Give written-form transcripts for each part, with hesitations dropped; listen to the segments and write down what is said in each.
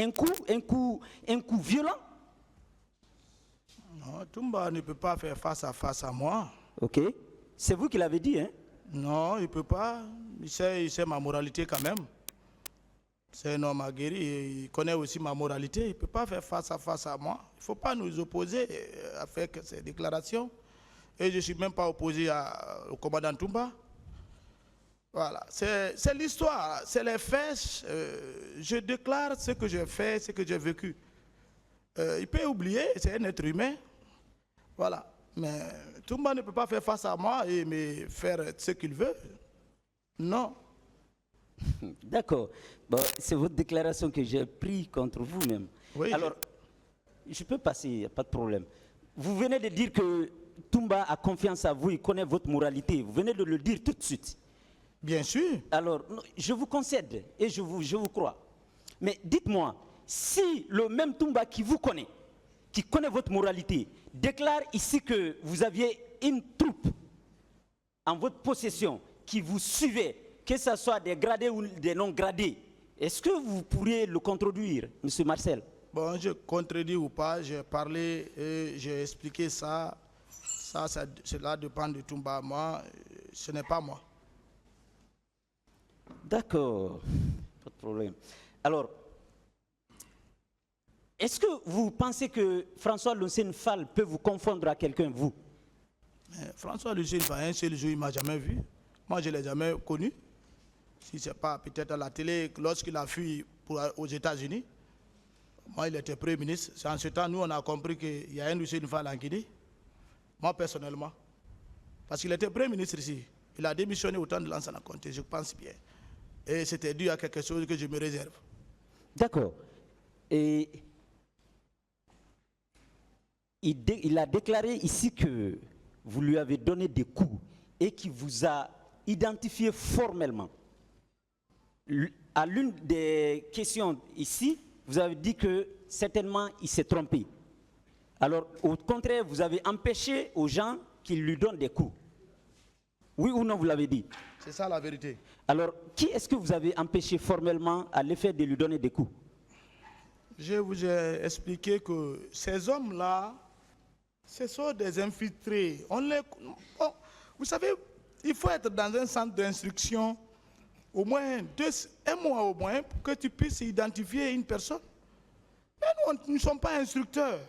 un coup violent? Non, Toumba ne peut pas faire face à moi. Ok. C'est vous qui l'avez dit, hein? Non, il ne peut pas. Il sait ma moralité quand même. C'est un homme aguerri et il connaît aussi ma moralité. Il ne peut pas faire face à moi. Il ne faut pas nous opposer avec ces déclarations. Et je ne suis même pas opposé au commandant Toumba. Voilà, c'est l'histoire, c'est les faits. Je déclare ce que j'ai fait, ce que j'ai vécu. Il peut oublier, c'est un être humain. Voilà. Mais Toumba ne peut pas faire face à moi et me faire ce qu'il veut. Non. D'accord. Bon, c'est votre déclaration que j'ai prise contre vous-même. Oui, alors, je peux passer, il n'y a pas de problème. Vous venez de dire que Toumba a confiance à vous, il connaît votre moralité. Vous venez de le dire tout de suite. Bien sûr. Alors, je vous concède et je vous crois. Mais dites-moi, si le même Toumba qui vous connaît, qui connaît votre moralité, déclare ici que vous aviez une troupe en votre possession qui vous suivait, que ce soit des gradés ou des non gradés, est-ce que vous pourriez le contredire, M. Marcel? Bon, je contredis ou pas, j'ai parlé et j'ai expliqué ça. Cela dépend de Toumba. Moi, ce n'est pas moi. D'accord, pas de problème. Alors, est-ce que vous pensez que François Lucien Fall peut vous confondre à quelqu'un, vous? François Lucien Fall, un seul jour, il ne m'a jamais vu. Moi, je ne l'ai jamais connu. Si ce n'est pas peut-être à la télé, lorsqu'il a fui aux États-Unis, moi, il était Premier ministre. C'est en ce temps, nous, on a compris qu'il y a un Lucien Fall en Guinée. Moi, personnellement. Parce qu'il était Premier ministre ici. Il a démissionné au temps de Lansana Conté, je pense bien. Et c'était dû à quelque chose que je me réserve. D'accord. Et il a déclaré ici que vous lui avez donné des coups et qu'il vous a identifié formellement. À l'une des questions ici, vous avez dit que certainement il s'est trompé. Alors, au contraire, vous avez empêché aux gens qu'ils lui donnent des coups. Oui ou non, vous l'avez dit? C'est ça la vérité. Alors, qui est-ce que vous avez empêché formellement à l'effet de lui donner des coups? Je vous ai expliqué que ces hommes-là, ce sont des infiltrés. Vous savez, il faut être dans un centre d'instruction au moins un mois au moins pour que tu puisses identifier une personne. Mais nous ne sommes pas instructeurs,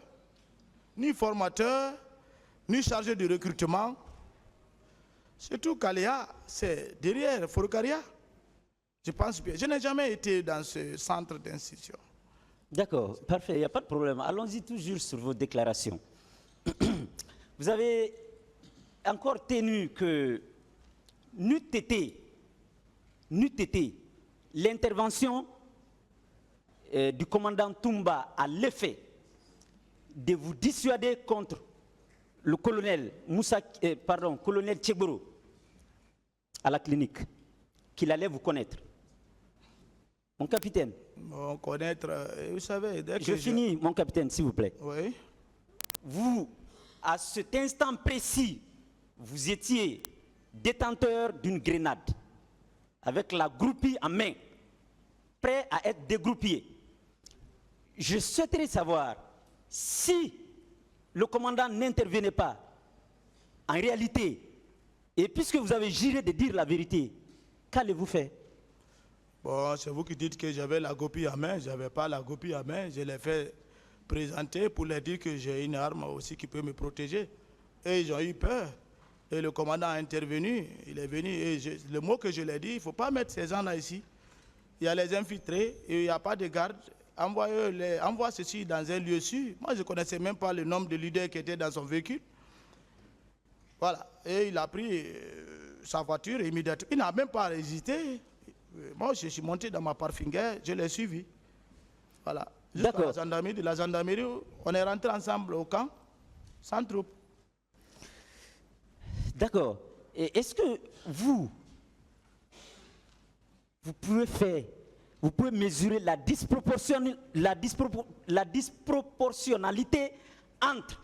ni formateurs, ni chargés de recrutement. Surtout Kaléa, c'est derrière Forokaria. Je pense bien. Je n'ai jamais été dans ce centre d'instruction. D'accord, parfait, il n'y a pas de problème. Allons-y toujours sur vos déclarations. Vous avez encore tenu que n'eût été l'intervention du commandant Toumba à l'effet de vous dissuader contre le colonel colonel Tcheboro à la clinique, qu'il allait vous connaître. Mon capitaine. Bon, connaître, vous savez... Je finis, mon capitaine, s'il vous plaît. Oui. Vous, à cet instant précis, vous étiez détenteur d'une grenade, avec la groupie en main, prêt à être dégroupé. Je souhaiterais savoir si le commandant n'intervenait pas, en réalité, et puisque vous avez juré de dire la vérité, qu'allez-vous faire? Bon, c'est vous qui dites que j'avais la copie en main. Je n'avais pas la copie en main. Je l'ai fait présenter pour leur dire que j'ai une arme aussi qui peut me protéger. Et ils ont eu peur. Et le commandant a intervenu. Il est venu. Et le mot que je lui ai dit, il ne faut pas mettre ces gens-là ici. Il y a les infiltrés et il n'y a pas de garde. Envoie ceci dans un lieu sûr. Moi, je ne connaissais même pas le nombre de leaders qui étaient dans son véhicule. Voilà. Et il a pris sa voiture immédiatement. Il n'a même pas hésité. Moi, je suis monté dans ma parfinguère, je l'ai suivi. Voilà. Jusqu'à la gendarmerie. De la gendarmerie, on est rentré ensemble au camp, sans troupe. D'accord. Et est-ce que vous pouvez mesurer la disproportionnalité entre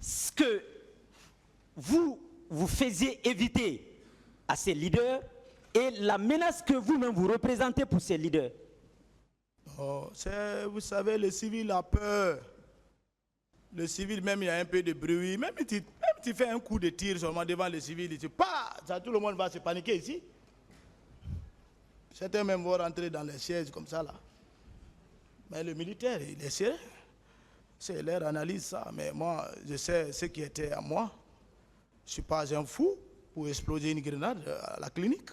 ce que vous faisiez éviter à ces leaders et la menace que vous-même vous représentez pour ces leaders? Oh, vous savez, le civil a peur. Le civil, même il y a un peu de bruit. Même tu fais un coup de tir seulement devant le civil, il dit, pas, ça, tout le monde va se paniquer ici. Certains même vont rentrer dans les sièges comme ça là. Mais le militaire, il est sérieux. C'est leur analyse ça. Mais moi, je sais ce qui était à moi. Je ne suis pas un fou pour exploser une grenade à la clinique.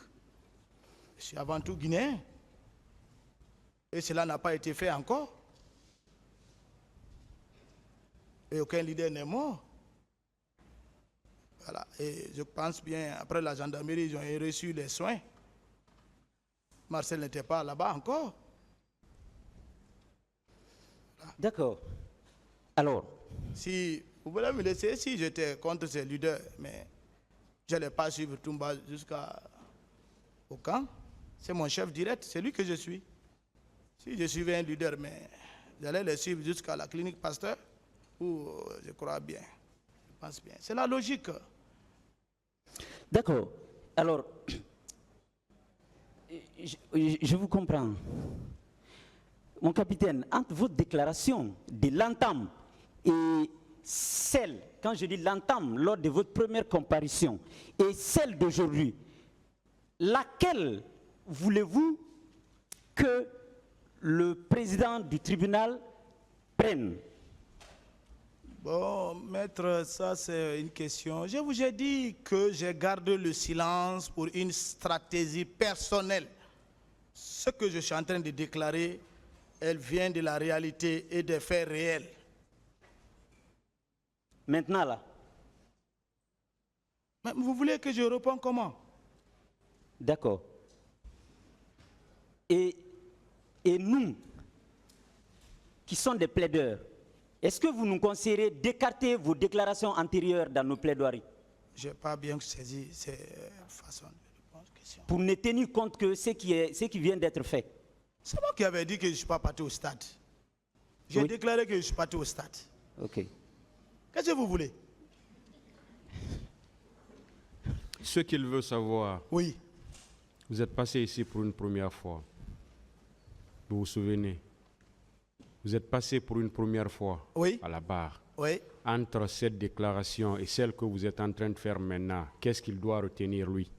Je suis avant tout guinéen. Et cela n'a pas été fait encore. Et aucun leader n'est mort. Voilà. Et je pense bien, après la gendarmerie, ils ont reçu les soins. Marcel n'était pas là-bas encore. Voilà. D'accord. Alors, Si vous voulez me laisser, si j'étais contre ces leaders, mais je n'allais pas suivre Toumba jusqu'au camp. C'est mon chef direct, c'est lui que je suis. Si je suivais un leader, mais j'allais le suivre jusqu'à la clinique Pasteur, où je crois bien, je pense bien. C'est la logique. d'accord. Alors, je vous comprends. Mon capitaine, entre votre déclaration de l'entame et celle, quand je dis l'entame, lors de votre première comparution, et celle d'aujourd'hui, laquelle voulez-vous que le président du tribunal prenne? Bon, maître, ça c'est une question. Je vous ai dit que j'ai gardé le silence pour une stratégie personnelle. Ce que je suis en train de déclarer, elle vient de la réalité et des faits réels. Maintenant là, Mais vous voulez que je réponde comment? d'accord. Et nous, qui sommes des plaideurs, est-ce que vous nous conseillerez d'écarter vos déclarations antérieures dans nos plaidoiries? Je n'ai pas bien saisi ces façons de répondre aux questions. Pour ne tenir compte que ce qui vient d'être fait. C'est moi qui avais dit que je ne suis pas parti au stade. J'ai Oui. déclaré que je suis parti au stade. Ok. Qu'est-ce que vous voulez? Ce qu'il veut savoir, Oui. vous êtes passé ici pour une première fois. Vous vous souvenez? Vous êtes passé pour une première fois Oui. à la barre. Oui. Entre cette déclaration et celle que vous êtes en train de faire maintenant, qu'est-ce qu'il doit retenir, lui?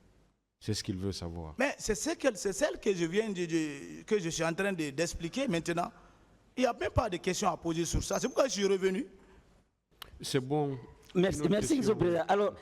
C'est ce qu'il veut savoir. Mais c'est celle que je viens que je suis en train d'expliquer maintenant. Il n'y a même pas de questions à poser sur ça. C'est pourquoi je suis revenu. C'est bon. Merci, Une autre merci, question. Monsieur le Président. Alors,